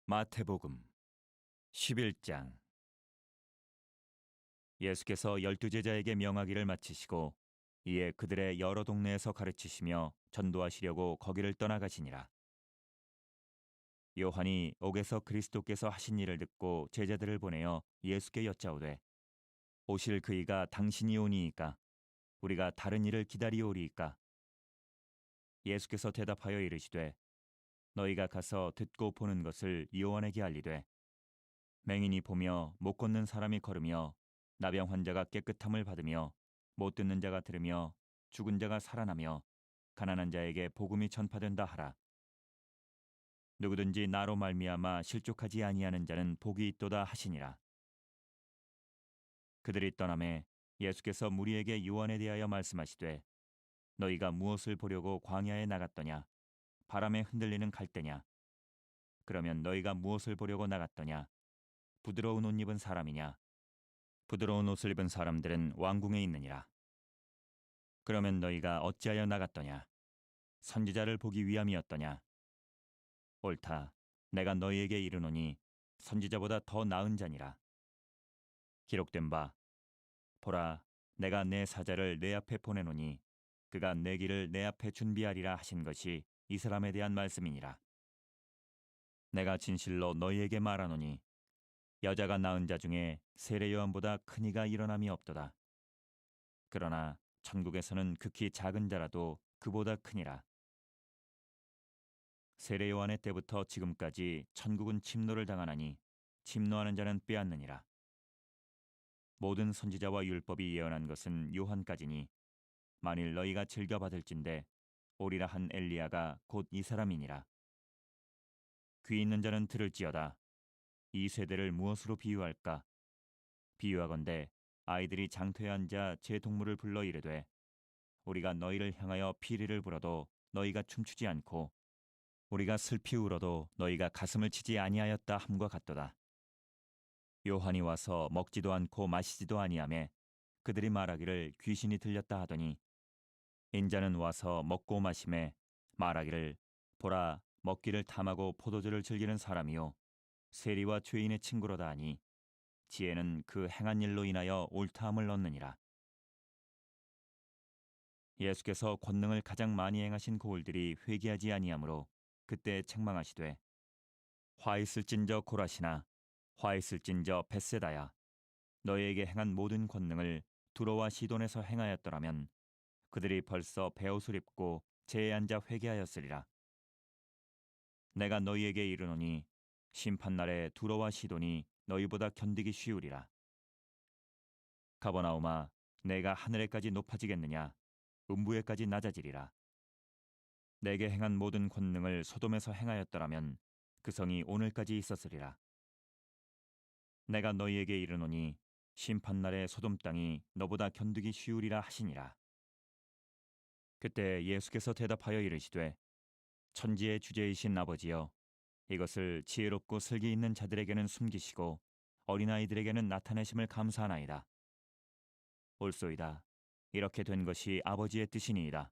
마태복음 11장. 예수께서 12제자에게 명하기를 마치시고 이에 그들의 여러 동네에서 가르치시며 전도하시려고 거기를 떠나가시니라. 요한이 옥에서 그리스도께서 하신 일을 듣고 제자들을 보내어 예수께 여짜오되 오실 그이가 당신이 오니이까 우리가 다른 일을 기다리오리이까. 예수께서 대답하여 이르시되 너희가 가서 듣고 보는 것을 요한에게 알리되 맹인이 보며 못 걷는 사람이 걸으며 나병 환자가 깨끗함을 받으며 못 듣는 자가 들으며 죽은 자가 살아나며 가난한 자에게 복음이 전파된다 하라. 누구든지 나로 말미암아 실족하지 아니하는 자는 복이 있도다 하시니라. 그들이 떠나매 예수께서 무리에게 요한에 대하여 말씀하시되 너희가 무엇을 보려고 광야에 나갔더냐? 바람에 흔들리는 갈대냐? 그러면 너희가 무엇을 보려고 나갔더냐? 부드러운 옷 입은 사람이냐? 부드러운 옷을 입은 사람들은 왕궁에 있느니라. 그러면 너희가 어찌하여 나갔더냐? 선지자를 보기 위함이었더냐? 옳다. 내가 너희에게 이르노니 선지자보다 더 나은 자니라. 기록된 바 보라, 내가 내 사자를 내 앞에 보내노니 그가 내 길을 내 앞에 준비하리라 하신 것이 이 사람에 대한 말씀이니라. 내가 진실로 너희에게 말하노니 여자가 낳은 자 중에 세례 요한보다 큰 이가 일어남이 없도다. 그러나 천국에서는 극히 작은 자라도 그보다 크니라. 세례 요한의 때부터 지금까지 천국은 침노를 당하나니 침노하는 자는 빼앗느니라. 모든 선지자와 율법이 예언한 것은 요한까지니 만일 너희가 즐겨받을진대 오리라 한 엘리야가 곧 이 사람이니라. 귀 있는 자는 들을지어다. 이 세대를 무엇으로 비유할까? 비유하건대 아이들이 장터에 앉아 제 동물을 불러 이르되 우리가 너희를 향하여 피리를 불어도 너희가 춤추지 않고 우리가 슬피 울어도 너희가 가슴을 치지 아니하였다 함과 같도다. 요한이 와서 먹지도 않고 마시지도 아니하매 그들이 말하기를 귀신이 들렸다 하더니 인자는 와서 먹고 마시매 말하기를 보라 먹기를 탐하고 포도주를 즐기는 사람이요 세리와 죄인의 친구로다 하니 지혜는 그 행한 일로 인하여 옳다함을 얻느니라. 예수께서 권능을 가장 많이 행하신 고을들이 회개하지 아니하므로 그때 책망하시되 화 있을진저 고라시나 화 있을진저 벳세다야 너희에게 행한 모든 권능을 두로와 시돈에서 행하였더라면 그들이 벌써 베옷을 입고 제에 앉아 회개하였으리라. 내가 너희에게 이르노니 심판날에 두로와 시돈이 너희보다 견디기 쉬우리라. 가버나움아 내가 하늘에까지 높아지겠느냐 음부에까지 낮아지리라. 내게 행한 모든 권능을 소돔에서 행하였더라면 그 성이 오늘까지 있었으리라. 내가 너희에게 이르노니 심판날에 소돔 땅이 너보다 견디기 쉬우리라 하시니라. 그때 예수께서 대답하여 이르시되 천지의 주제이신 아버지여 이것을 지혜롭고 슬기 있는 자들에게는 숨기시고 어린아이들에게는 나타내심을 감사하나이다. 옳소이다. 이렇게 된 것이 아버지의 뜻이니이다.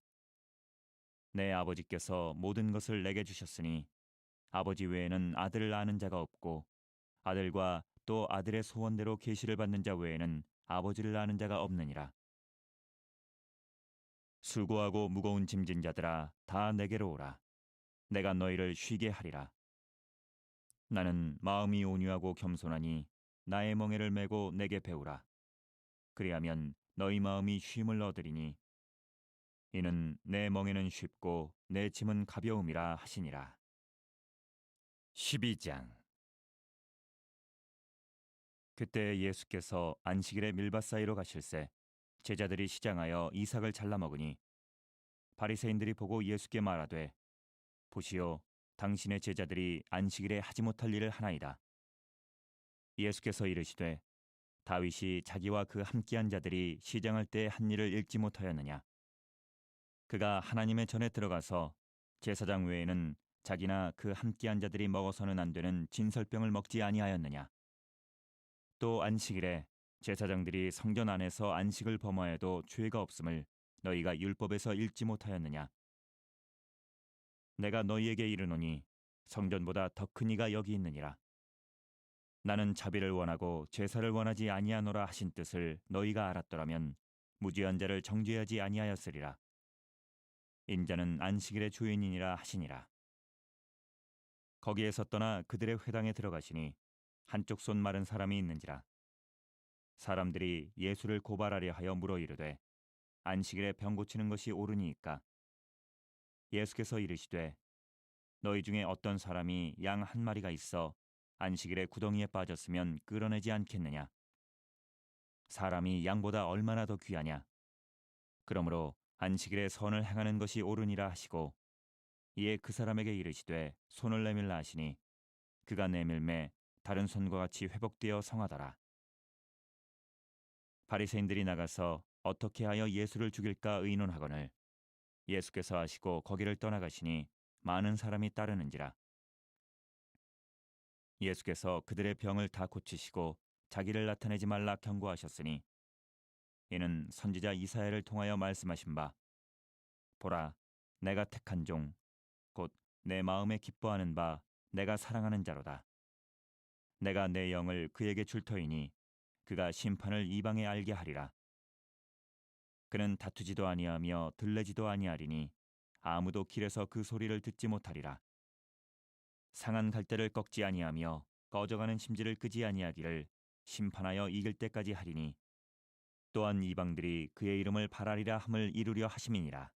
내 아버지께서 모든 것을 내게 주셨으니 아버지 외에는 아들을 아는 자가 없고 아들과 또 아들의 소원대로 계시를 받는 자 외에는 아버지를 아는 자가 없느니라. 수고하고 무거운 짐진 자들아 다 내게로 오라. 내가 너희를 쉬게 하리라. 나는 마음이 온유하고 겸손하니 나의 멍에를 메고 내게 배우라. 그리하면 너희 마음이 쉼을 얻으리니 이는 내 멍에는 쉽고 내 짐은 가벼움이라 하시니라. 12장. 그때 예수께서 안식일에 밀밭 사이로 가실새 제자들이 시장하여 이삭을 잘라 먹으니 바리새인들이 보고 예수께 말하되 보시오 당신의 제자들이 안식일에 하지 못할 일을 하나이다. 예수께서 이르시되 다윗이 자기와 그 함께한 자들이 시장할 때 한 일을 읽지 못하였느냐. 그가 하나님의 전에 들어가서 제사장 외에는 자기나 그 함께한 자들이 먹어서는 안 되는 진설병을 먹지 아니하였느냐. 또 안식일에 제사장들이 성전 안에서 안식을 범하여도 죄가 없음을 너희가 율법에서 읽지 못하였느냐. 내가 너희에게 이르노니 성전보다 더 큰 이가 여기 있느니라. 나는 자비를 원하고 제사를 원하지 아니하노라 하신 뜻을 너희가 알았더라면 무죄한 자를 정죄하지 아니하였으리라. 인자는 안식일의 주인이니라 하시니라. 거기에서 떠나 그들의 회당에 들어가시니 한쪽 손 마른 사람이 있는지라. 사람들이 예수를 고발하려 하여 물어 이르되 안식일에 병 고치는 것이 옳으니이까. 예수께서 이르시되 너희 중에 어떤 사람이 양 한 마리가 있어 안식일에 구덩이에 빠졌으면 끌어내지 않겠느냐. 사람이 양보다 얼마나 더 귀하냐. 그러므로 안식일에 선을 행하는 것이 옳으니라 하시고 이에 그 사람에게 이르시되 손을 내밀라 하시니 그가 내밀매 다른 손과 같이 회복되어 성하더라. 바리새인들이 나가서 어떻게 하여 예수를 죽일까 의논하거늘 예수께서 하시고 거기를 떠나가시니 많은 사람이 따르는지라. 예수께서 그들의 병을 다 고치시고 자기를 나타내지 말라 경고하셨으니 이는 선지자 이사야를 통하여 말씀하신 바 보라 내가 택한 종 곧 내 마음에 기뻐하는 바 내가 사랑하는 자로다. 내가 내 영을 그에게 줄 터이니 그가 심판을 이방에 알게 하리라. 그는 다투지도 아니하며 들레지도 아니하리니 아무도 길에서 그 소리를 듣지 못하리라. 상한 갈대를 꺾지 아니하며 꺼져가는 심지를 끄지 아니하기를 심판하여 이길 때까지 하리니 또한 이방들이 그의 이름을 바라리라 함을 이루려 하심이니라.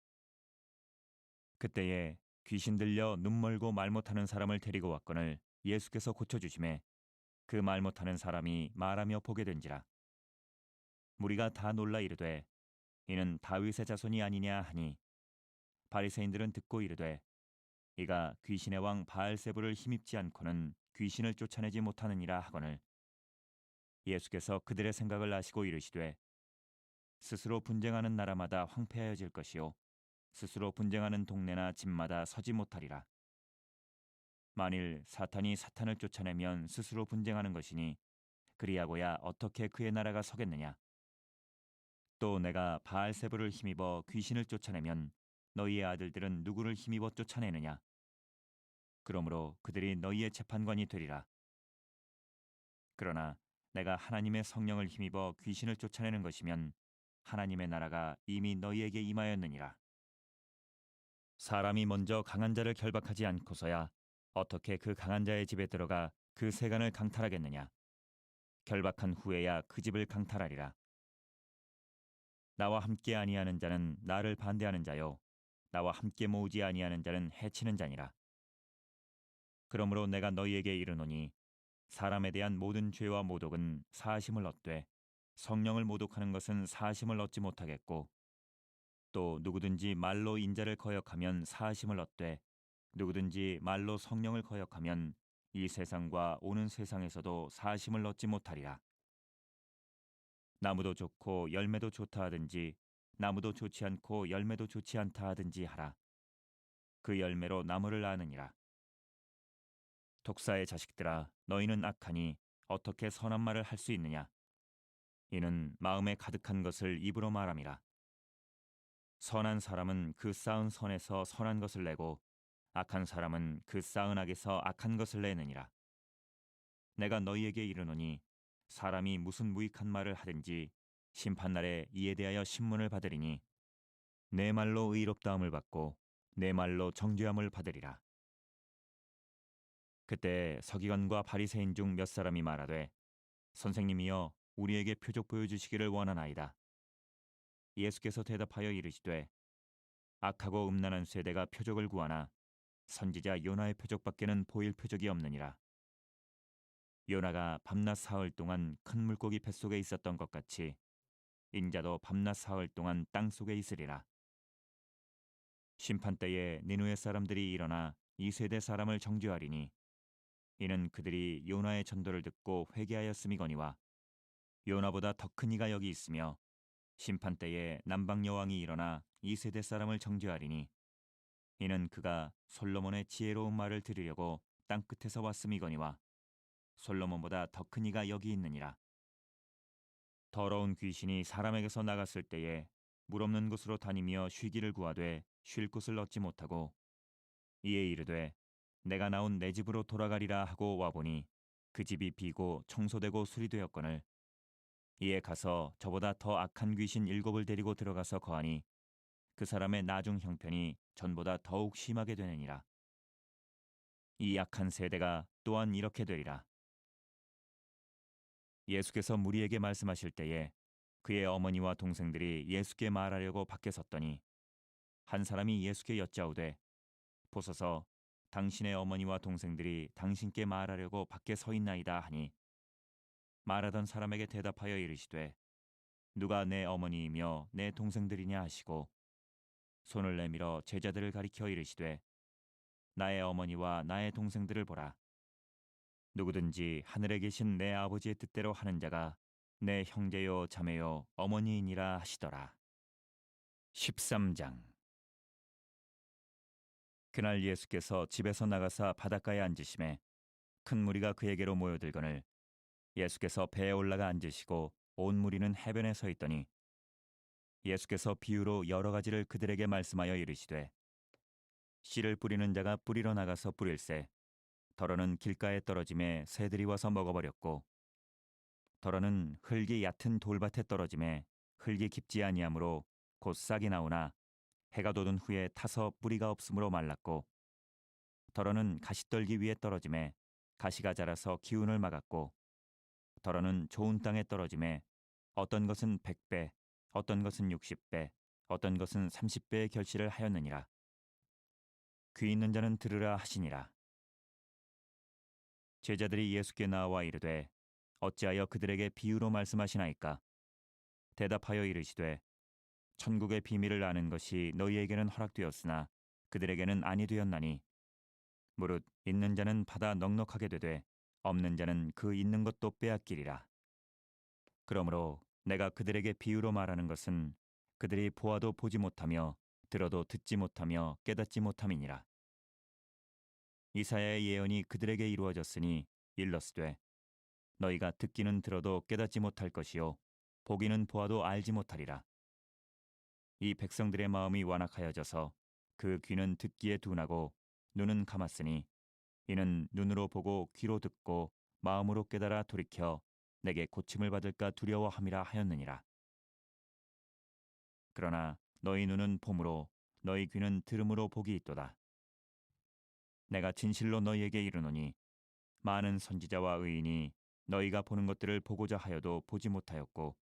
그때에 귀신 들려 눈 멀고 말 못하는 사람을 데리고 왔거늘 예수께서 고쳐주심에 그 말 못하는 사람이 말하며 보게 된지라. 무리가 다 놀라 이르되 이는 다윗의 자손이 아니냐 하니 바리새인들은 듣고 이르되 이가 귀신의 왕 바알세불을 힘입지 않고는 귀신을 쫓아내지 못하느니라 하거늘 예수께서 그들의 생각을 아시고 이르시되 스스로 분쟁하는 나라마다 황폐하여질 것이요 스스로 분쟁하는 동네나 집마다 서지 못하리라. 만일 사탄이 사탄을 쫓아내면 스스로 분쟁하는 것이니 그리하고야 어떻게 그의 나라가 서겠느냐. 또 내가 바알세불을 힘입어 귀신을 쫓아내면 너희의 아들들은 누구를 힘입어 쫓아내느냐. 그러므로 그들이 너희의 재판관이 되리라. 그러나 내가 하나님의 성령을 힘입어 귀신을 쫓아내는 것이면 하나님의 나라가 이미 너희에게 임하였느니라. 사람이 먼저 강한 자를 결박하지 않고서야 어떻게 그 강한 자의 집에 들어가 그 세간을 강탈하겠느냐. 결박한 후에야 그 집을 강탈하리라. 나와 함께 아니하는 자는 나를 반대하는 자요 나와 함께 모으지 아니하는 자는 해치는 자니라. 그러므로 내가 너희에게 이르노니 사람에 대한 모든 죄와 모독은 사하심을 얻되 성령을 모독하는 것은 사하심을 얻지 못하겠고 또 누구든지 말로 인자를 거역하면 사하심을 얻되 누구든지 말로 성령을 거역하면 이 세상과 오는 세상에서도 사하심을 얻지 못하리라. 나무도 좋고 열매도 좋다 하든지 나무도 좋지 않고 열매도 좋지 않다 하든지 하라. 그 열매로 나무를 아느니라. 독사의 자식들아 너희는 악하니 어떻게 선한 말을 할 수 있느냐. 이는 마음에 가득한 것을 입으로 말함이라. 선한 사람은 그 쌓은 선에서 선한 것을 내고 악한 사람은 그 쌓은 악에서 악한 것을 내느니라. 내가 너희에게 이르노니 사람이 무슨 무익한 말을 하든지 심판날에 이에 대하여 신문을 받으리니 내 말로 의롭다함을 받고 내 말로 정죄함을 받으리라. 그때 서기관과 바리새인 중 몇 사람이 말하되 선생님이여 우리에게 표적 보여주시기를 원하나이다. 예수께서 대답하여 이르시되 악하고 음란한 세대가 표적을 구하나 선지자 요나의 표적밖에는 보일 표적이 없느니라. 요나가 밤낮 사흘 동안 큰 물고기 뱃속에 있었던 것 같이 인자도 밤낮 사흘 동안 땅 속에 있으리라. 심판 때에 니느웨 사람들이 일어나 이 세대 사람을 정죄하리니 이는 그들이 요나의 전도를 듣고 회개하였음이거니와 요나보다 더 큰 이가 여기 있으며 심판 때에 남방 여왕이 일어나 이 세대 사람을 정죄하리니 이는 그가 솔로몬의 지혜로운 말을 들으려고 땅 끝에서 왔음이거니와 솔로몬보다 더 큰 이가 여기 있느니라. 더러운 귀신이 사람에게서 나갔을 때에 물 없는 곳으로 다니며 쉬기를 구하되 쉴 곳을 얻지 못하고 이에 이르되 내가 나온 내 집으로 돌아가리라 하고 와보니 그 집이 비고 청소되고 수리되었거늘 이에 가서 저보다 더 악한 귀신 7을 데리고 들어가서 거하니 그 사람의 나중 형편이 전보다 더욱 심하게 되느니라. 이 악한 세대가 또한 이렇게 되리라. 예수께서 무리에게 말씀하실 때에 그의 어머니와 동생들이 예수께 말하려고 밖에 섰더니 한 사람이 예수께 여짜오되 보소서 당신의 어머니와 동생들이 당신께 말하려고 밖에 서 있나이다 하니 말하던 사람에게 대답하여 이르시되 누가 내 어머니이며 내 동생들이냐 하시고 손을 내밀어 제자들을 가리켜 이르시되 나의 어머니와 나의 동생들을 보라. 누구든지 하늘에 계신 내 아버지의 뜻대로 하는 자가 내 형제요 자매요 어머니이니라 하시더라. 13장. 그날 예수께서 집에서 나가사 바닷가에 앉으심에 큰 무리가 그에게로 모여들거늘 예수께서 배에 올라가 앉으시고 온 무리는 해변에 서 있더니 예수께서 비유로 여러 가지를 그들에게 말씀하여 이르시되 씨를 뿌리는 자가 뿌리러 나가서 뿌릴새 덜어는 길가에 떨어짐에 새들이 와서 먹어버렸고 덜어는 흙이 얕은 돌밭에 떨어짐에 흙이 깊지 아니하므로 곧 싹이 나오나 해가 돋은 후에 타서 뿌리가 없으므로 말랐고 덜어는 가시떨기 위에 떨어짐에 가시가 자라서 기운을 막았고 덜어는 좋은 땅에 떨어짐에 어떤 것은 100배 어떤 것은 60배 어떤 것은 30배의 결실을 하였느니라. 귀 있는 자는 들으라 하시니라. 제자들이 예수께 나와 이르되 어찌하여 그들에게 비유로 말씀하시나이까? 대답하여 이르시되 천국의 비밀을 아는 것이 너희에게는 허락되었으나 그들에게는 아니 되었나니 무릇 있는 자는 받아 넉넉하게 되되 없는 자는 그 있는 것도 빼앗기리라. 그러므로 내가 그들에게 비유로 말하는 것은 그들이 보아도 보지 못하며 들어도 듣지 못하며 깨닫지 못함이니라. 이사야의 예언이 그들에게 이루어졌으니 일렀으되 너희가 듣기는 들어도 깨닫지 못할 것이요 보기는 보아도 알지 못하리라. 이 백성들의 마음이 완악하여져서 그 귀는 듣기에 둔하고 눈은 감았으니 이는 눈으로 보고 귀로 듣고 마음으로 깨달아 돌이켜 내게 고침을 받을까 두려워함이라 하였느니라. 그러나 너희 눈은 봄으로 너희 귀는 들음으로 복이 있도다. 내가 진실로 너희에게 이르노니 많은 선지자와 의인이 너희가 보는 것들을 보고자 하여도 보지 못하였고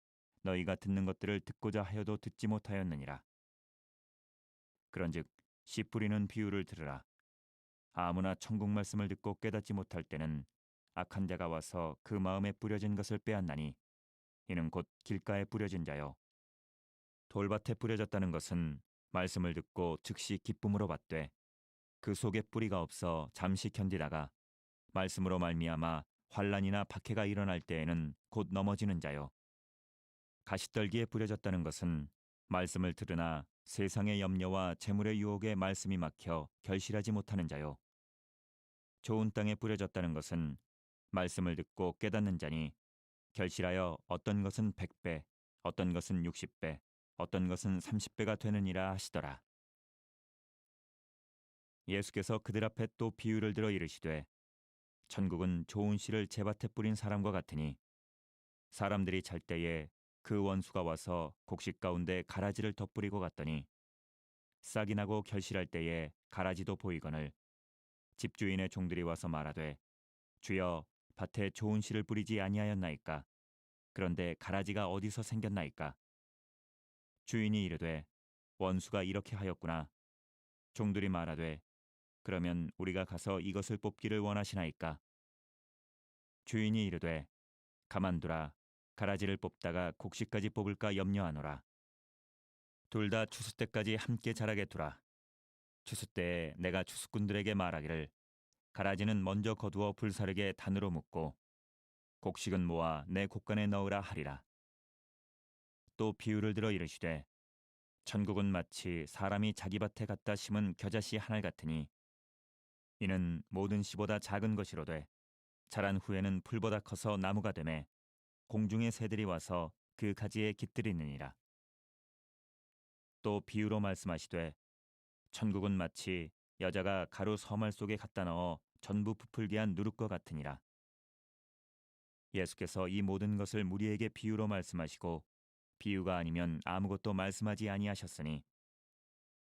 너희가 듣는 것들을 듣고자 하여도 듣지 못하였느니라. 그런즉 씨 뿌리는 비유를 들으라. 아무나 천국 말씀을 듣고 깨닫지 못할 때는 악한 자가 와서 그 마음에 뿌려진 것을 빼앗나니 이는 곧 길가에 뿌려진 자요 돌밭에 뿌려졌다는 것은 말씀을 듣고 즉시 기쁨으로 받되 그 속에 뿌리가 없어 잠시 견디다가 말씀으로 말미암아 환난이나 박해가 일어날 때에는 곧 넘어지는 자요 가시떨기에 뿌려졌다는 것은 말씀을 들으나 세상의 염려와 재물의 유혹에 말씀이 막혀 결실하지 못하는 자요 좋은 땅에 뿌려졌다는 것은 말씀을 듣고 깨닫는 자니 결실하여 어떤 것은 100배, 어떤 것은 60배, 어떤 것은 30배가 되느니라 하시더라. 예수께서 그들 앞에 또 비유를 들어 이르시되 천국은 좋은 씨를 제밭에 뿌린 사람과 같으니 사람들이 잘 때에 그 원수가 와서 곡식 가운데 가라지를 덧뿌리고 갔더니 싹이 나고 결실할 때에 가라지도 보이거늘 집주인의 종들이 와서 말하되 주여 밭에 좋은 씨를 뿌리지 아니하였나이까? 그런데 가라지가 어디서 생겼나이까? 주인이 이르되 원수가 이렇게 하였구나. 종들이 말하되 그러면 우리가 가서 이것을 뽑기를 원하시나이까? 주인이 이르되 가만두라. 가라지를 뽑다가 곡식까지 뽑을까 염려하노라. 둘 다 추수 때까지 함께 자라게 두라. 추수 때에 내가 추수꾼들에게 말하기를 가라지는 먼저 거두어 불사르게 단으로 묶고 곡식은 모아 내 곡간에 넣으라 하리라. 또 비유를 들어 이르시되 천국은 마치 사람이 자기 밭에 갖다 심은 겨자씨 한 알 같으니 이는 모든 씨보다 작은 것이로되 자란 후에는 풀보다 커서 나무가 되매 공중의 새들이 와서 그 가지에 깃들이느니라. 또 비유로 말씀하시되 천국은 마치 여자가 가루 서말 속에 갖다 넣어 전부 부풀게 한 누룩과 같으니라. 예수께서 이 모든 것을 무리에게 비유로 말씀하시고 비유가 아니면 아무것도 말씀하지 아니하셨으니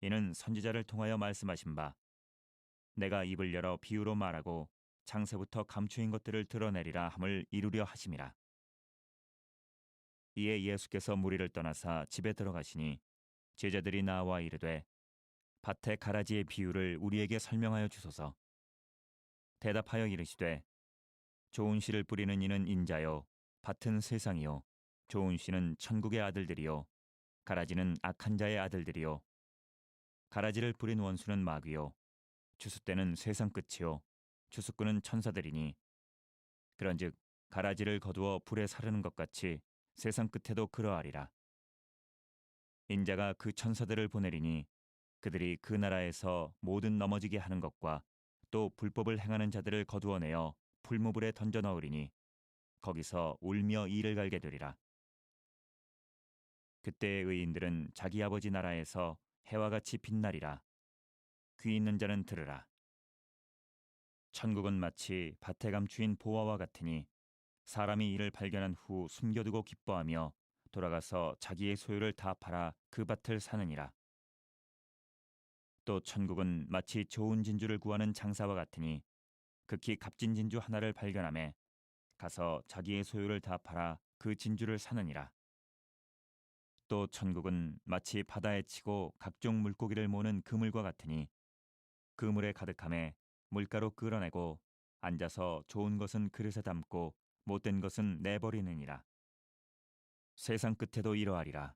이는 선지자를 통하여 말씀하신 바 내가 입을 열어 비유로 말하고 창세부터 감추인 것들을 드러내리라 함을 이루려 하심이라. 이에 예수께서 무리를 떠나사 집에 들어가시니 제자들이 나와 이르되 밭의 가라지의 비유를 우리에게 설명하여 주소서. 대답하여 이르시되 좋은 씨를 뿌리는 이는 인자요 밭은 세상이요 좋은 씨는 천국의 아들들이요 가라지는 악한 자의 아들들이요 가라지를 뿌린 원수는 마귀요 추수때는 세상 끝이요 추수꾼은 천사들이니 그런즉 가라지를 거두어 불에 사르는 것 같이 세상 끝에도 그러하리라. 인자가 그 천사들을 보내리니 그들이 그 나라에서 모든 넘어지게 하는 것과 또 불법을 행하는 자들을 거두어내어 풀무불에 던져 넣으리니 거기서 울며 이를 갈게 되리라. 그때의 의인들은 자기 아버지 나라에서 해와 같이 빛나리라. 귀 있는 자는 들으라. 천국은 마치 밭에 감추인 보화와 같으니 사람이 이를 발견한 후 숨겨두고 기뻐하며 돌아가서 자기의 소유를 다 팔아 그 밭을 사느니라. 또 천국은 마치 좋은 진주를 구하는 장사와 같으니 극히 값진 진주 하나를 발견하매 가서 자기의 소유를 다 팔아 그 진주를 사느니라. 또 천국은 마치 바다에 치고 각종 물고기를 모는 그물과 같으니 그물에 가득함에 물가로 끌어내고 앉아서 좋은 것은 그릇에 담고 못된 것은 내버리느니라. 세상 끝에도 이러하리라.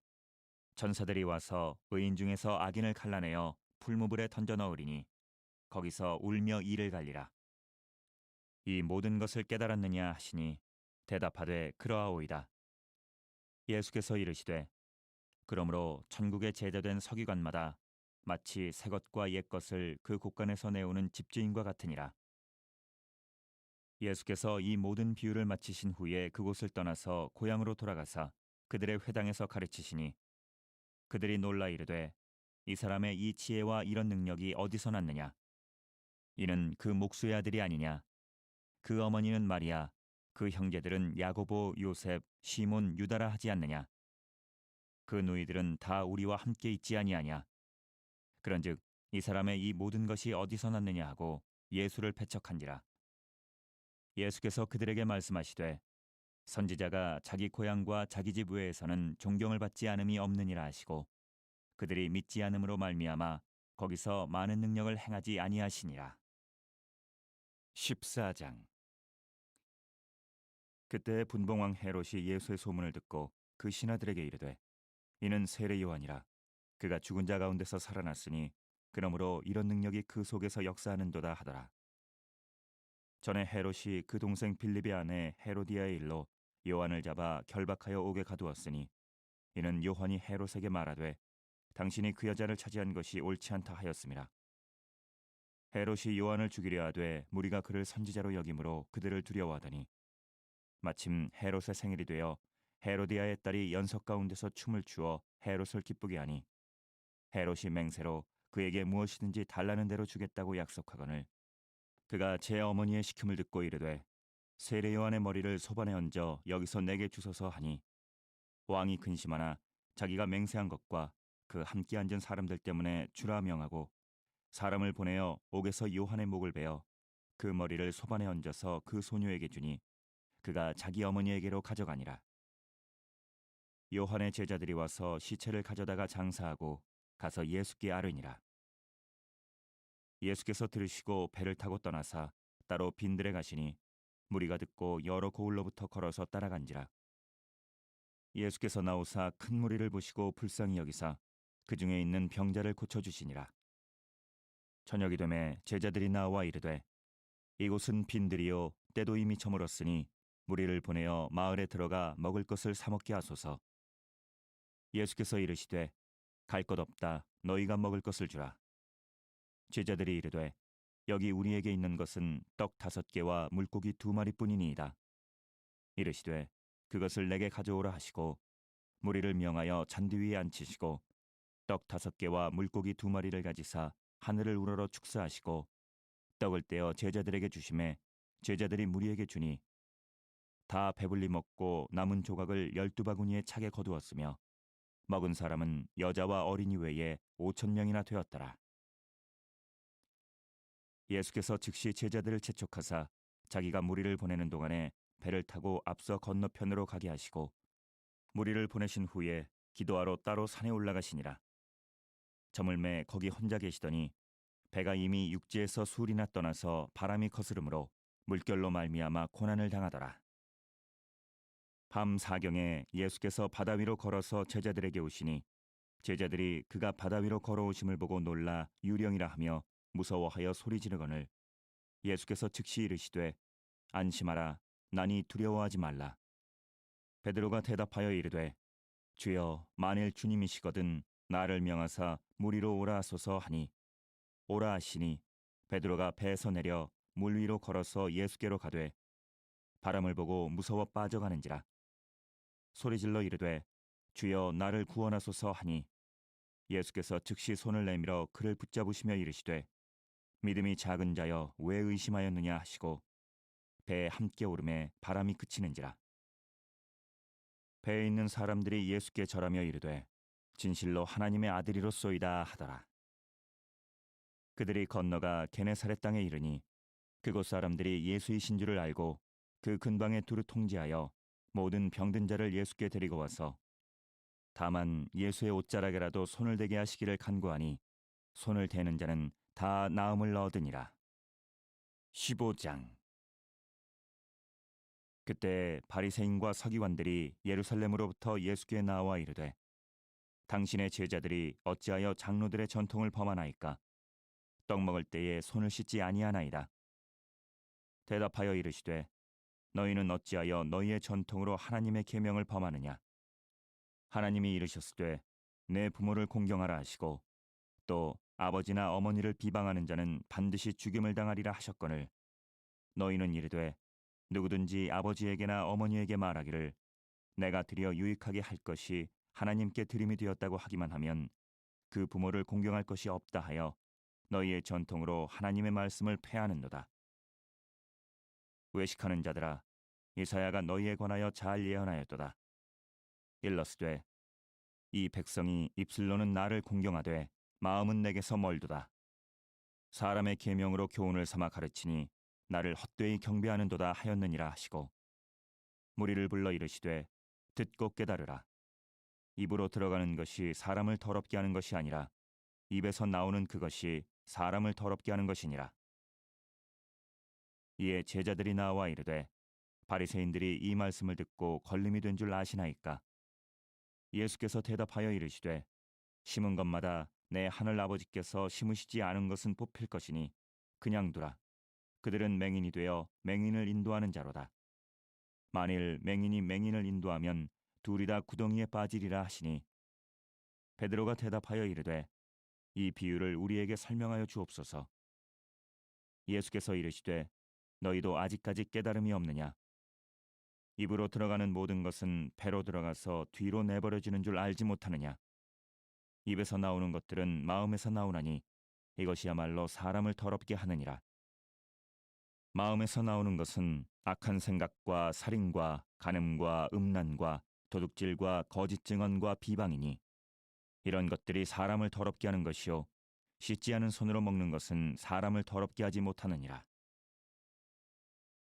천사들이 와서 의인 중에서 악인을 갈라내어 풀무불에 던져 넣으리니 거기서 울며 이를 갈리라. 이 모든 것을 깨달았느냐 하시니 대답하되 그러하오이다. 예수께서 이르시되 그러므로 천국의 제자된 서기관마다 마치 새 것과 옛 것을 그 곳간에서 내오는 집주인과 같으니라. 예수께서 이 모든 비유를 마치신 후에 그곳을 떠나서 고향으로 돌아가사 그들의 회당에서 가르치시니 그들이 놀라 이르되 이 사람의 이 지혜와 이런 능력이 어디서 났느냐? 이는 그 목수의 아들이 아니냐? 그 어머니는 마리아, 그 형제들은 야고보, 요셉, 시몬, 유다라 하지 않느냐? 그 누이들은 다 우리와 함께 있지 아니하냐? 그런즉 이 사람의 이 모든 것이 어디서 났느냐 하고 예수를 배척한지라. 예수께서 그들에게 말씀하시되 선지자가 자기 고향과 자기 집 외에서는 존경을 받지 않음이 없느니라 하시고 그들이 믿지 않음으로 말미암아 거기서 많은 능력을 행하지 아니하시니라. 14장. 그때 분봉왕 헤롯이 예수의 소문을 듣고 그 신하들에게 이르되 이는 세례 요한이라. 그가 죽은 자 가운데서 살아났으니 그러므로 이런 능력이 그 속에서 역사하는도다 하더라. 전에 헤롯이 그 동생 빌립의 아내 헤로디아의 일로 요한을 잡아 결박하여 옥에 가두었으니 이는 요한이 헤롯에게 말하되 당신이 그 여자를 차지한 것이 옳지 않다 하였음이라. 헤롯이 요한을 죽이려 하되 무리가 그를 선지자로 여김으로 그들을 두려워하더니 마침 헤롯의 생일이 되어 헤로디아의 딸이 연석 가운데서 춤을 추어 헤롯을 기쁘게 하니 헤롯이 맹세로 그에게 무엇이든지 달라는 대로 주겠다고 약속하거늘 그가 제 어머니의 시킴을 듣고 이르되 세례 요한의 머리를 소반에 얹어 여기서 내게 주소서 하니 왕이 근심하나 자기가 맹세한 것과 그 함께 앉은 사람들 때문에 주라 명하고 사람을 보내어 옥에서 요한의 목을 베어 그 머리를 소반에 얹어서 그 소녀에게 주니 그가 자기 어머니에게로 가져가니라. 요한의 제자들이 와서 시체를 가져다가 장사하고 가서 예수께 아뢰니라. 예수께서 들으시고 배를 타고 떠나사 따로 빈들에 가시니 무리가 듣고 여러 고을로부터 걸어서 따라간지라. 예수께서 나오사 큰 무리를 보시고 불쌍히 여기사 그 중에 있는 병자를 고쳐 주시니라. 저녁이 되매 제자들이 나와 이르되 이곳은 빈들이요 때도 이미 저물었으니 무리를 보내어 마을에 들어가 먹을 것을 사 먹게 하소서. 예수께서 이르시되 갈 것 없다 너희가 먹을 것을 주라. 제자들이 이르되 여기 우리에게 있는 것은 떡 5개와 물고기 2마리뿐이니이다. 이르시되 그것을 내게 가져오라 하시고 무리를 명하여 잔디 위에 앉히시고 떡 5개와 물고기 2마리를 가지사 하늘을 우러러 축사하시고 떡을 떼어 제자들에게 주심에 제자들이 무리에게 주니 다 배불리 먹고 남은 조각을 12바구니에 차게 거두었으며 먹은 사람은 여자와 어린이 외에 5,000명이나 되었더라. 예수께서 즉시 제자들을 재촉하사 자기가 무리를 보내는 동안에 배를 타고 앞서 건너편으로 가게 하시고 무리를 보내신 후에 기도하러 따로 산에 올라가시니라. 저물매 거기 혼자 계시더니 배가 이미 육지에서 술이나 떠나서 바람이 거스름으로 물결로 말미암아 고난을 당하더라. 밤 사경에 예수께서 바다 위로 걸어서 제자들에게 오시니 제자들이 그가 바다 위로 걸어오심을 보고 놀라 유령이라 하며 무서워하여 소리 지르거늘 예수께서 즉시 이르시되 안심하라 나니 두려워하지 말라. 베드로가 대답하여 이르되 주여 만일 주님이시거든 나를 명하사 물 위로 오라 하소서 하니 오라 하시니 베드로가 배에서 내려 물 위로 걸어서 예수께로 가되 바람을 보고 무서워 빠져가는지라. 소리질러 이르되 주여 나를 구원하소서 하니 예수께서 즉시 손을 내밀어 그를 붙잡으시며 이르시되 믿음이 작은 자여 왜 의심하였느냐 하시고 배에 함께 오름에 바람이 그치는지라. 배에 있는 사람들이 예수께 절하며 이르되 진실로 하나님의 아들이로소이다 하더라. 그들이 건너가 게네사렛 땅에 이르니 그곳 사람들이 예수이신 줄을 알고 그 근방에 두루 통제하여 모든 병든 자를 예수께 데리고 와서 다만 예수의 옷자락에라도 손을 대게 하시기를 간구하니 손을 대는 자는 다 나음을 얻으니라. 15장. 그때 바리새인과 서기관들이 예루살렘으로부터 예수께 나와 이르되 당신의 제자들이 어찌하여 장로들의 전통을 범하나이까? 떡 먹을 때에 손을 씻지 아니하나이다. 대답하여 이르시되 너희는 어찌하여 너희의 전통으로 하나님의 계명을 범하느냐? 하나님이 이르셨으되 내 부모를 공경하라 하시고 또 아버지나 어머니를 비방하는 자는 반드시 죽임을 당하리라 하셨거늘 너희는 이르되 누구든지 아버지에게나 어머니에게 말하기를 내가 드려 유익하게 할 것이 하나님께 드림이 되었다고 하기만 하면 그 부모를 공경할 것이 없다 하여 너희의 전통으로 하나님의 말씀을 폐하는도다. 외식하는 자들아 이사야가 너희에 관하여 잘 예언하였도다. 일러스되 이 백성이 입술로는 나를 공경하되 마음은 내게서 멀도다. 사람의 계명으로 교훈을 삼아 가르치니 나를 헛되이 경배하는도다 하였느니라 하시고 무리를 불러 이르시되 듣고 깨달으라. 입으로 들어가는 것이 사람을 더럽게 하는 것이 아니라 입에서 나오는 그것이 사람을 더럽게 하는 것이니라. 이에 제자들이 나와 이르되 바리새인들이 이 말씀을 듣고 걸림이 된 줄 아시나이까? 예수께서 대답하여 이르시되 심은 것마다 내 하늘 아버지께서 심으시지 않은 것은 뽑힐 것이니 그냥 두라. 그들은 맹인이 되어 맹인을 인도하는 자로다. 만일 맹인이 맹인을 인도하면 둘이 다 구덩이에 빠지리라 하시니 베드로가 대답하여 이르되 이 비유를 우리에게 설명하여 주옵소서. 예수께서 이르시되 너희도 아직까지 깨달음이 없느냐? 입으로 들어가는 모든 것은 배로 들어가서 뒤로 내버려지는 줄 알지 못하느냐? 입에서 나오는 것들은 마음에서 나오나니 이것이야말로 사람을 더럽게 하느니라. 마음에서 나오는 것은 악한 생각과 살인과 간음과 음란과 도둑질과 거짓 증언과 비방이니 이런 것들이 사람을 더럽게 하는 것이요 씻지 않은 손으로 먹는 것은 사람을 더럽게 하지 못하느니라.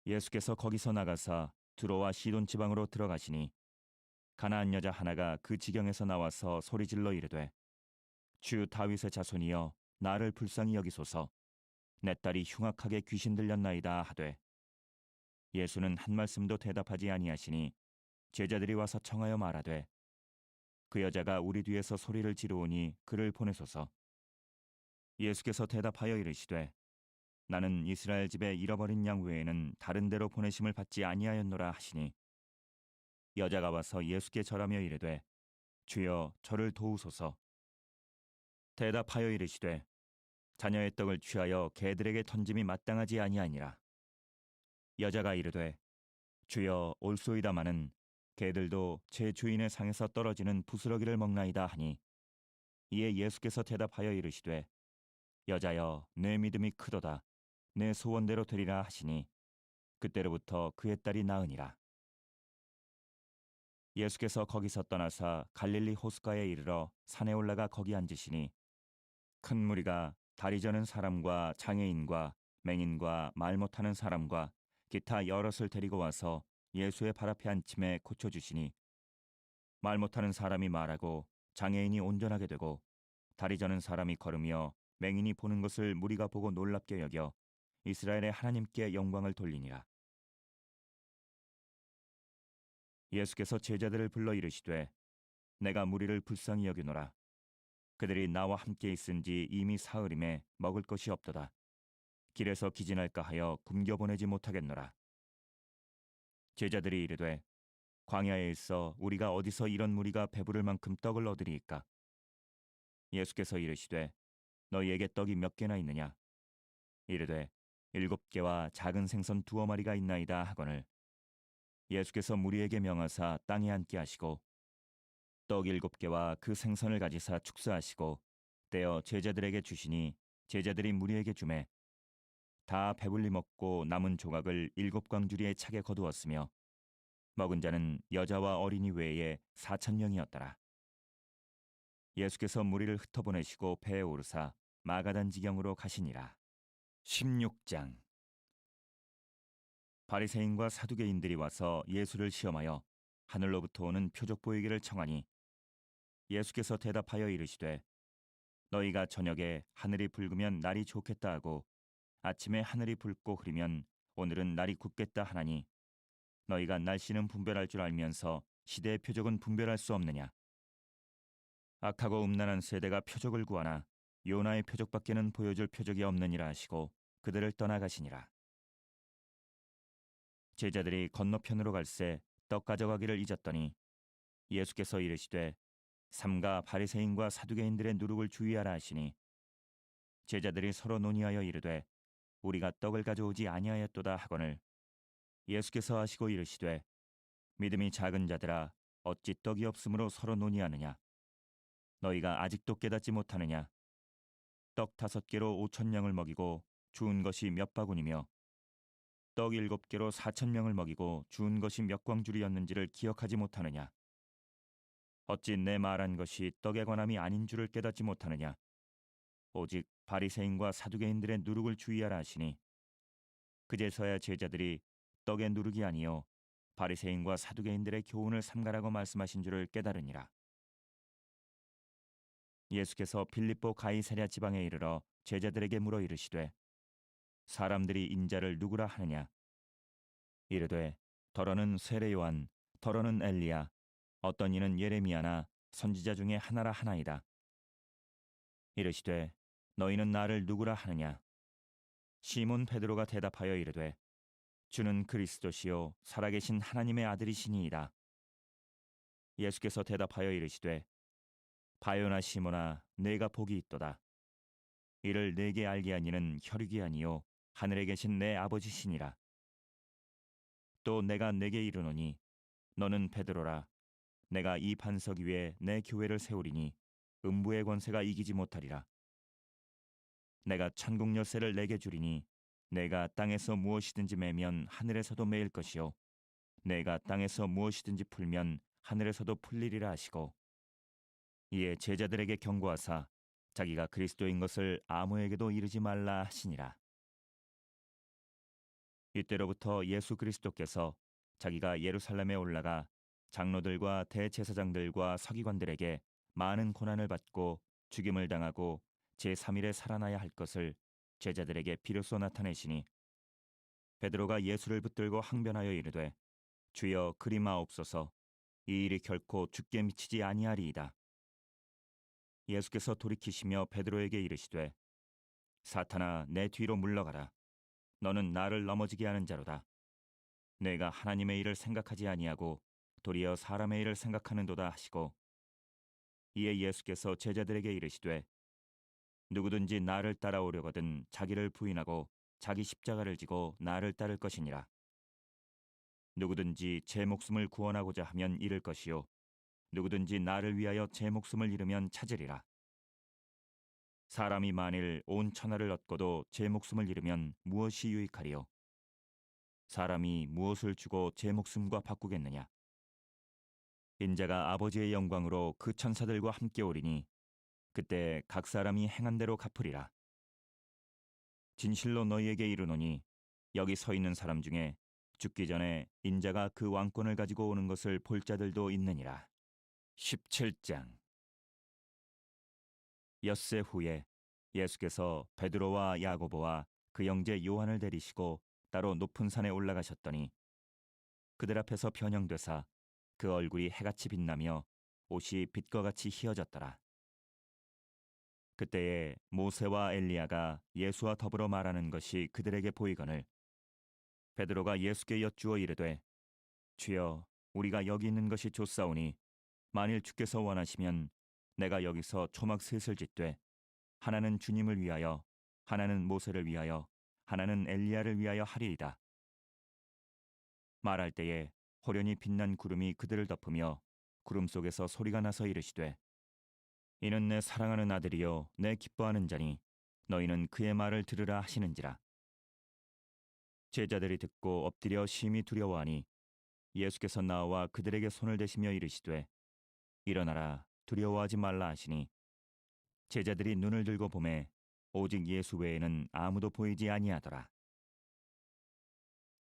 예수께서 거기서 나가사 두로와 시돈 지방으로 들어가시니 가나안 여자 하나가 그 지경에서 나와서 소리질러 이르되 주 다윗의 자손이여 나를 불쌍히 여기소서. 내 딸이 흉악하게 귀신 들렸나이다 하되 예수는 한 말씀도 대답하지 아니하시니 제자들이 와서 청하여 말하되 그 여자가 우리 뒤에서 소리를 지르오니 그를 보내소서. 예수께서 대답하여 이르시되 나는 이스라엘 집에 잃어버린 양 외에는 다른 데로 보내심을 받지 아니하였노라 하시니 여자가 와서 예수께 절하며 이르되 주여 저를 도우소서. 대답하여 이르시되 자녀의 떡을 취하여 개들에게 던짐이 마땅하지 아니하니라. 여자가 이르되 주여 올소이다마는 개들도 제 주인의 상에서 떨어지는 부스러기를 먹나이다 하니 이에 예수께서 대답하여 이르시되 여자여 내 믿음이 크도다 내 소원대로 되리라 하시니 그때로부터 그의 딸이 나으니라. 예수께서 거기서 떠나사 갈릴리 호숫가에 이르러 산에 올라가 거기 앉으시니 큰 무리가 다리 저는 사람과 장애인과 맹인과 말 못하는 사람과 기타 여럿을 데리고 와서 예수의 발 앞에 앉힘에 고쳐주시니 말 못하는 사람이 말하고 장애인이 온전하게 되고 다리 저는 사람이 걸으며 맹인이 보는 것을 무리가 보고 놀랍게 여겨 이스라엘의 하나님께 영광을 돌리니라. 예수께서 제자들을 불러 이르시되 내가 무리를 불쌍히 여기노라. 그들이 나와 함께 있은지 이미 사흘임에 먹을 것이 없도다. 길에서 기진할까 하여 굶겨 보내지 못하겠노라. 제자들이 이르되 광야에 있어 우리가 어디서 이런 무리가 배부를 만큼 떡을 얻으리이까? 예수께서 이르시되 너희에게 떡이 몇 개나 있느냐? 이르되 7개와 작은 생선 2마리가 있나이다 하거늘 예수께서 무리에게 명하사 땅에 앉게 하시고 떡 7개와 그 생선을 가지사 축사하시고 떼어 제자들에게 주시니 제자들이 무리에게 주매 다 배불리 먹고 남은 조각을 7광주리에 차게 거두었으며 먹은 자는 여자와 어린이 외에 4,000명이었더라. 예수께서 무리를 흩어보내시고 배에 오르사 마가단 지경으로 가시니라. 16장. 바리새인과 사두개인들이 와서 예수를 시험하여 하늘로부터 오는 표적 보이기를 청하니 예수께서 대답하여 이르시되 너희가 저녁에 하늘이 붉으면 날이 좋겠다 하고 아침에 하늘이 붉고 흐리면 오늘은 날이 굳겠다 하나니 너희가 날씨는 분별할 줄 알면서 시대의 표적은 분별할 수 없느냐? 악하고 음란한 세대가 표적을 구하나 요나의 표적밖에는 보여줄 표적이 없느니라 하시고 그들을 떠나가시니라. 제자들이 건너편으로 갈새 떡 가져가기를 잊었더니 예수께서 이르시되 삼가 바리새인과 사두개인들의 누룩을 주의하라 하시니 제자들이 서로 논의하여 이르되 우리가 떡을 가져오지 아니하였도다 하거늘 예수께서 하시고 이르시되 믿음이 작은 자들아 어찌 떡이 없으므로 서로 논의하느냐 너희가 아직도 깨닫지 못하느냐 떡 5개로 5,000명을 먹이고 주운 것이 몇 바구니며 떡 7개로 4,000명을 먹이고 주운 것이 몇 광줄이었는지를 기억하지 못하느냐 어찌 내 말한 것이 떡에 관함이 아닌 줄을 깨닫지 못하느냐 오직 바리새인과 사두개인들의 누룩을 주의하라 하시니 그제서야 제자들이 떡의 누룩이 아니요 바리새인과 사두개인들의 교훈을 삼가라고 말씀하신 줄을 깨달으니라. 예수께서 빌립보 가이사랴 지방에 이르러 제자들에게 물어 이르시되 사람들이 인자를 누구라 하느냐 이르되 더러는 세례 요한 더러는 엘리야 어떤 이는 예레미야나 선지자 중에 하나라 하나이다. 이르시되 너희는 나를 누구라 하느냐 시몬 베드로가 대답하여 이르되 주는 그리스도시요 살아계신 하나님의 아들이시니이다. 예수께서 대답하여 이르시되 바요나 시몬아 내가 복이 있도다. 이를 내게 알게 하니는 혈육이 아니요 하늘에 계신 내 아버지시니라. 또 내가 내게 이르노니 너는 베드로라. 내가 이 반석 위에 내 교회를 세우리니 음부의 권세가 이기지 못하리라. 내가 천국 열쇠를 내게 주리니 내가 땅에서 무엇이든지 매면 하늘에서도 매일 것이요 내가 땅에서 무엇이든지 풀면 하늘에서도 풀리리라 하시고 이에 제자들에게 경고하사 자기가 그리스도인 것을 아무에게도 이르지 말라 하시니라. 이때로부터 예수 그리스도께서 자기가 예루살렘에 올라가 장로들과 대제사장들과 서기관들에게 많은 고난을 받고 죽임을 당하고 제3일에 살아나야 할 것을 제자들에게 비로소 나타내시니 베드로가 예수를 붙들고 항변하여 이르되 주여 그리마옵소서 이 일이 결코 죽게 미치지 아니하리이다. 예수께서 돌이키시며 베드로에게 이르시되 사탄아 내 뒤로 물러가라. 너는 나를 넘어지게 하는 자로다. 내가 하나님의 일을 생각하지 아니하고 도리어 사람의 일을 생각하는도다 하시고 이에 예수께서 제자들에게 이르시되 누구든지 나를 따라오려거든 자기를 부인하고 자기 십자가를 지고 나를 따를 것이니라. 누구든지 제 목숨을 구원하고자 하면 잃을 것이요 누구든지 나를 위하여 제 목숨을 잃으면 찾으리라. 사람이 만일 온 천하를 얻고도 제 목숨을 잃으면 무엇이 유익하리요? 사람이 무엇을 주고 제 목숨과 바꾸겠느냐? 인자가 아버지의 영광으로 그 천사들과 함께 오리니 그때 각 사람이 행한 대로 갚으리라. 진실로 너희에게 이르노니 여기 서 있는 사람 중에 죽기 전에 인자가 그 왕권을 가지고 오는 것을 볼 자들도 있느니라. 17장. 엿새 후에 예수께서 베드로와 야고보와 그 형제 요한을 데리시고 따로 높은 산에 올라가셨더니 그들 앞에서 변형되사 그 얼굴이 해같이 빛나며 옷이 빛과 같이 희어졌더라. 그때에 모세와 엘리야가 예수와 더불어 말하는 것이 그들에게 보이거늘 베드로가 예수께 여쭈어 이르되 주여 우리가 여기 있는 것이 좋사오니 만일 주께서 원하시면 내가 여기서 초막 셋을 짓되 하나는 주님을 위하여 하나는 모세를 위하여 하나는 엘리야를 위하여 하리이다. 말할 때에 호련히 빛난 구름이 그들을 덮으며 구름 속에서 소리가 나서 이르시되 이는 내 사랑하는 아들이요 내 기뻐하는 자니 너희는 그의 말을 들으라 하시는지라. 제자들이 듣고 엎드려 심히 두려워하니 예수께서 나와 그들에게 손을 대시며 이르시되 일어나라 두려워하지 말라 하시니 제자들이 눈을 들고 보매 오직 예수 외에는 아무도 보이지 아니하더라.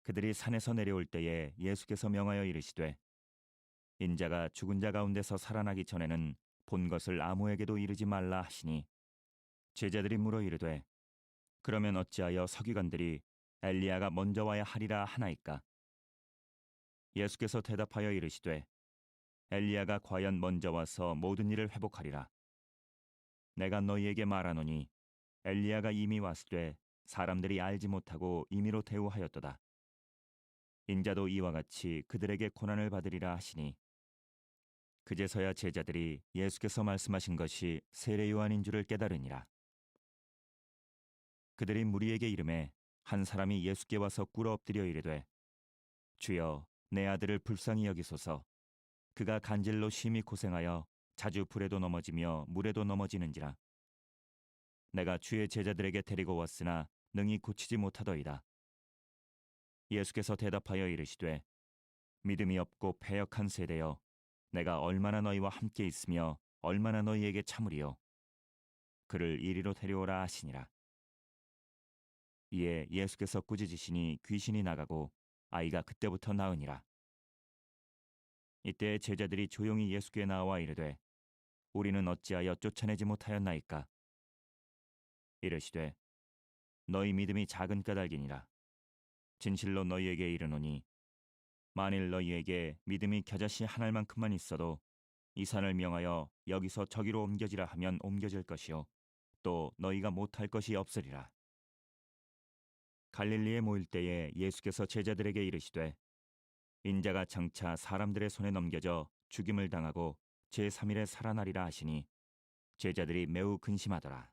그들이 산에서 내려올 때에 예수께서 명하여 이르시되 인자가 죽은 자 가운데서 살아나기 전에는 본 것을 아무에게도 이르지 말라 하시니 제자들이 물어 이르되 그러면 어찌하여 서기관들이 엘리야가 먼저 와야 하리라 하나이까? 예수께서 대답하여 이르시되 엘리야가 과연 먼저 와서 모든 일을 회복하리라. 내가 너희에게 말하노니 엘리야가 이미 왔으되 사람들이 알지 못하고 임의로 대우하였도다. 인자도 이와 같이 그들에게 고난을 받으리라 하시니 그제서야 제자들이 예수께서 말씀하신 것이 세례 요한인 줄을 깨달으니라. 그들이 무리에게 이르매 한 사람이 예수께 와서 꿇어 엎드려 이르되 주여 내 아들을 불쌍히 여기소서. 그가 간질로 심히 고생하여 자주 불에도 넘어지며 물에도 넘어지는지라. 내가 주의 제자들에게 데리고 왔으나 능히 고치지 못하더이다. 예수께서 대답하여 이르시되 믿음이 없고 패역한 세대여 내가 얼마나 너희와 함께 있으며 얼마나 너희에게 참으리요. 그를 이리로 데려오라 하시니라. 이에 예수께서 꾸짖으시니 귀신이 나가고 아이가 그때부터 나으니라. 이때 제자들이 조용히 예수께 나와 이르되 우리는 어찌하여 쫓아내지 못하였나이까? 이르시되 너희 믿음이 작은 까닭이니라. 진실로 너희에게 이르노니 만일 너희에게 믿음이 겨자씨 한 알만큼만 있어도 이 산을 명하여 여기서 저기로 옮겨지라 하면 옮겨질 것이요 또 너희가 못할 것이 없으리라. 갈릴리에 모일 때에 예수께서 제자들에게 이르시되 인자가 장차 사람들의 손에 넘겨져 죽임을 당하고 제3일에 살아나리라 하시니 제자들이 매우 근심하더라.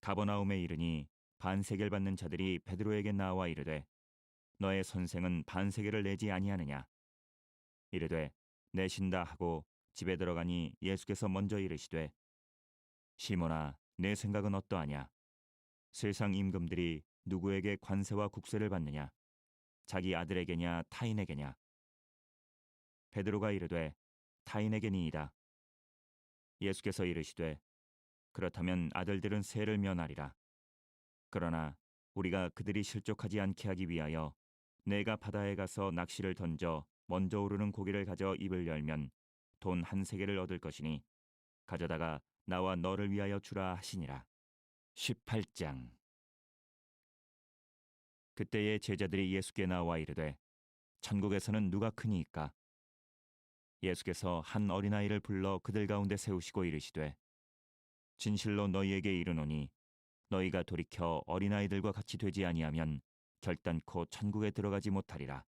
가버나움에 이르니 반세겔 받는 자들이 베드로에게 나와 이르되 너의 선생은 반세겔을 내지 아니하느냐? 이르되 내신다 하고 집에 들어가니 예수께서 먼저 이르시되 시몬아 내 생각은 어떠하냐? 세상 임금들이 누구에게 관세와 국세를 받느냐? 자기 아들에게냐 타인에게냐? 베드로가 이르되 타인에게니이다. 예수께서 이르시되 그렇다면 아들들은 세를 면하리라. 그러나 우리가 그들이 실족하지 않게 하기 위하여 내가 바다에 가서 낚시를 던져 먼저 오르는 고기를 가져 입을 열면 돈 한 세겔을 얻을 것이니 가져다가 나와 너를 위하여 주라 하시니라. 18장. 그때에 제자들이 예수께 나와 이르되 천국에서는 누가 크니이까? 예수께서 한 어린아이를 불러 그들 가운데 세우시고 이르시되 진실로 너희에게 이르노니 너희가 돌이켜 어린아이들과 같이 되지 아니하면 결단코 천국에 들어가지 못하리라.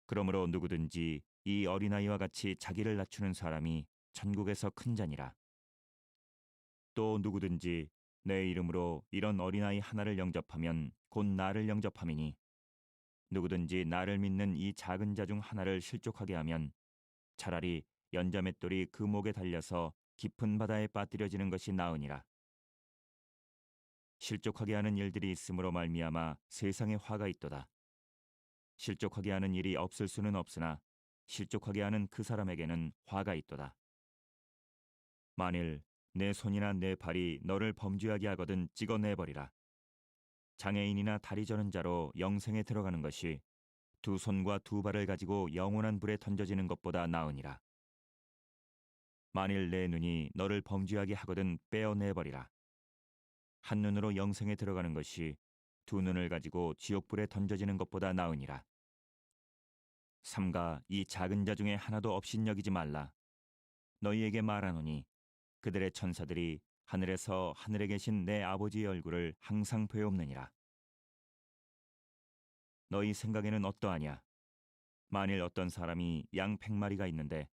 그러므로 누구든지 이 어린아이와 같이 자기를 낮추는 사람이 천국에서 큰 자니라. 또 누구든지 내 이름으로 이런 어린아이 하나를 영접하면 곧 나를 영접함이니 누구든지 나를 믿는 이 작은 자 중 하나를 실족하게 하면 차라리 연자맷돌이 그 목에 달려서 깊은 바다에 빠뜨려지는 것이 나으니라. 실족하게 하는 일들이 있으므로 말미암아 세상에 화가 있도다. 실족하게 하는 일이 없을 수는 없으나 실족하게 하는 그 사람에게는 화가 있도다. 만일 내 손이나 내 발이 너를 범죄하게 하거든 찍어내버리라. 장애인이나 다리 저는 자로 영생에 들어가는 것이 두 손과 두 발을 가지고 영원한 불에 던져지는 것보다 나으니라. 만일 내 눈이 너를 범죄하게 하거든 빼어내버리라. 한 눈으로 영생에 들어가는 것이 두 눈을 가지고 지옥불에 던져지는 것보다 나으니라. 삼가 이 작은 자 중에 하나도 업신여기지 말라. 너희에게 말하노니 그들의 천사들이 하늘에서 하늘에 계신 내 아버지의 얼굴을 항상 배옵느니라. 너희 생각에는 어떠하냐? 만일 어떤 사람이 양 100마리가 있는데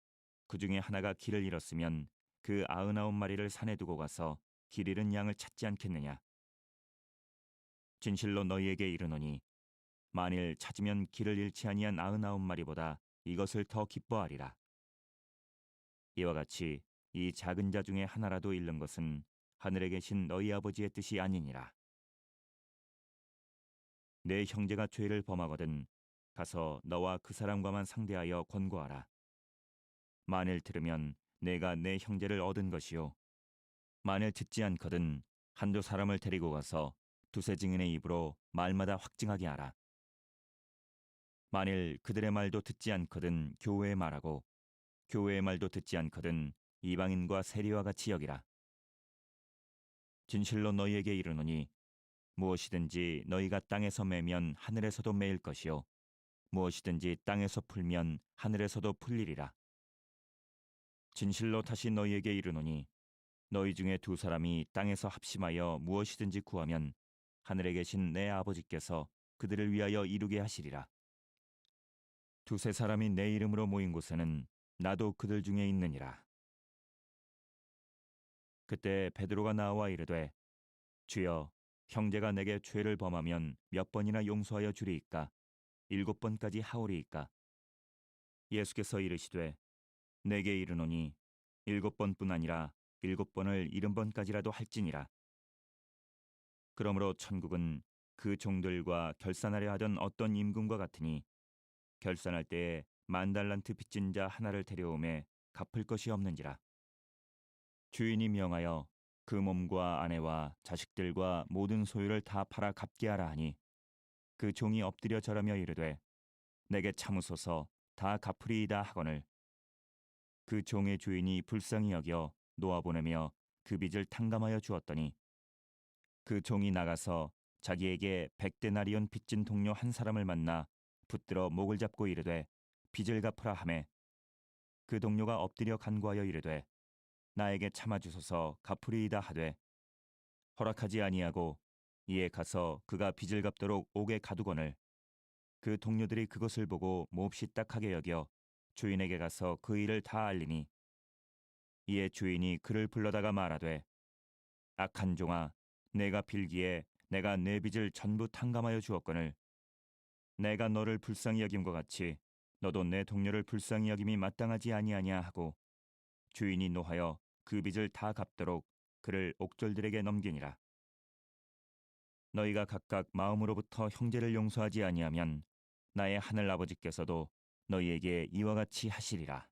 그 중에 하나가 길을 잃었으면 그 99마리를 산에 두고 가서 길 잃은 양을 찾지 않겠느냐? 진실로 너희에게 이르노니 만일 찾으면 길을 잃지 아니한 99마리보다 이것을 더 기뻐하리라. 이와 같이 이 작은 자 중에 하나라도 잃는 것은 하늘에 계신 너희 아버지의 뜻이 아니니라. 내 형제가 죄를 범하거든 가서 너와 그 사람과만 상대하여 권고하라. 만일 들으면 내가 내 형제를 얻은 것이요 만일 듣지 않거든 한두 사람을 데리고 가서 두세 증인의 입으로 말마다 확증하게 하라. 만일 그들의 말도 듣지 않거든 교회의 말하고 교회의 말도 듣지 않거든 이방인과 세리와 같이 여기라. 진실로 너희에게 이르노니 무엇이든지 너희가 땅에서 매면 하늘에서도 매일 것이요 무엇이든지 땅에서 풀면 하늘에서도 풀리리라. 진실로 다시 너희에게 이르노니 너희 중에 두 사람이 땅에서 합심하여 무엇이든지 구하면 하늘에 계신 내 아버지께서 그들을 위하여 이루게 하시리라. 두세 사람이 내 이름으로 모인 곳에는 나도 그들 중에 있느니라. 그때 베드로가 나와 이르되 주여 형제가 내게 죄를 범하면 몇 번이나 용서하여 주리이까 7번까지 하오리이까. 예수께서 이르시되 내게 이르노니 7번뿐 아니라 7번을 70번까지라도 할지니라. 그러므로 천국은 그 종들과 결산하려 하던 어떤 임금과 같으니 결산할 때에 10,000달란트 빚진 자 하나를 데려오매 갚을 것이 없는지라. 주인이 명하여 그 몸과 아내와 자식들과 모든 소유를 다 팔아 갚게 하라 하니 그 종이 엎드려 절하며 이르되 내게 참으소서 다 갚으리이다 하거늘 그 종의 주인이 불쌍히 여겨 놓아보내며 그 빚을 탕감하여 주었더니 그 종이 나가서 자기에게 100데나리온 빚진 동료 한 사람을 만나 붙들어 목을 잡고 이르되 빚을 갚으라 하매 그 동료가 엎드려 간구하여 이르되 나에게 참아주소서 갚으리이다 하되 허락하지 아니하고 이에 가서 그가 빚을 갚도록 옥에 가두거늘 그 동료들이 그것을 보고 몹시 딱하게 여겨 주인에게 가서 그 일을 다 알리니 이에 주인이 그를 불러다가 말하되 악한 종아 내가 빌기에 내가 내 빚을 전부 탕감하여 주었거늘 내가 너를 불쌍히 여김과 같이 너도 내 동료를 불쌍히 여김이 마땅하지 아니하냐 하고 주인이 노하여 그 빚을 다 갚도록 그를 옥졸들에게 넘기니라. 너희가 각각 마음으로부터 형제를 용서하지 아니하면 나의 하늘 아버지께서도 너희에게 이와 같이 하시리라.